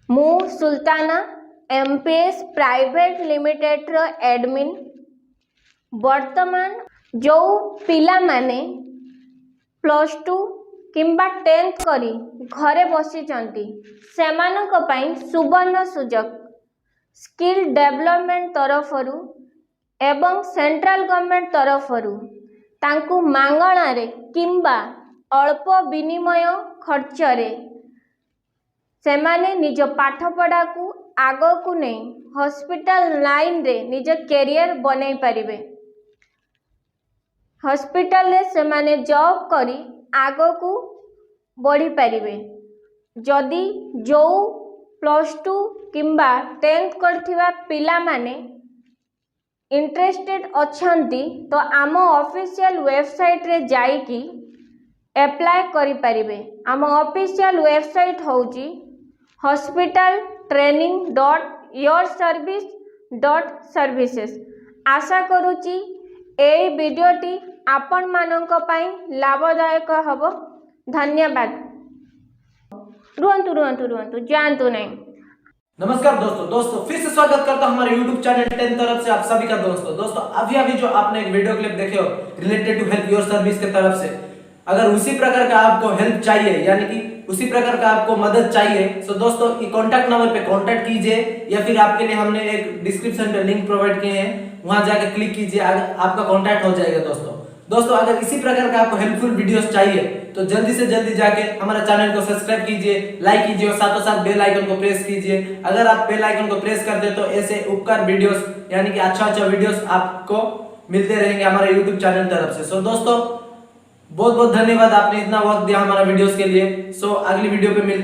मु Sultana MPS private limited रो admin वर्तमान जो पिला माने +2 किंबा 10th करी घरे बसिचंती सेमानक पई सुवर्ण सुजोग स्किल डेवलपमेंट तरफरु एवं सेंट्रल गवर्नमेंट तरफरु तांकु मांगणा रे किंबा अल्प विनिमय खर्च रे सेमाने निज पाठपढ़ा को आगो को नहीं हॉस्पिटल लाइन रे निज कैरियर बनै परिबे। हॉस्पिटल रे सेमाने जॉब करी आगो को बढ़ी परिबे। जदि जो +2 किंबा 10th करथिबा पिला माने इंटरेस्टेड अछंती तो आम ऑफिशियल वेबसाइट रे जाई की अप्लाई करि परिबे। आम ऑफिशियल वेबसाइट होउची hospital.training.yourservice.services। आशा करूची ए वीडियोटी आपण मानक पई लाभदायक हबो। धन्यवाद। रुहंतु जानतु नहीं। नमस्कार दोस्तों फिर से स्वागत करता हूं हमारे YouTube चैनल 10 तरफ से आप सभी का दोस्तों अभी जो आपने एक वीडियो क्लिप देखे हो related to help your service के तरफ से, अगर उसी प्रकार का आपको हेल्प चाहिए यानी कि उसी प्रकार का आपको मदद चाहिए तो दोस्तों ये कॉन्टैक्ट नंबर पे कॉन्टैक्ट कीजिए या फिर आपके लिए हमने एक डिस्क्रिप्शन पे लिंक प्रोवाइड किए हैं, वहां जाके क्लिक कीजिए, आपका कॉन्टैक्ट हो जाएगा। दोस्तों अगर इसी प्रकार का आपको हेल्पफुल वीडियोस चाहिए तो जल्दी से जल्दी जाके हमारे चैनल को सब्सक्राइब कीजिए, लाइक कीजिए और साथों साथ बेल आइकन को प्रेस कीजिए। अगर आप बेल आइकन को प्रेस करते तो ऐसे उपकार वीडियोस यानी कि अच्छा वीडियोस आपको मिलते रहेंगे हमारे YouTube चैनल तरफ से। दोस्तों बहुत बहुत धन्यवाद, आपने इतना वक्त दिया हमारा वीडियोस के लिए। अगली वीडियो पे मिलते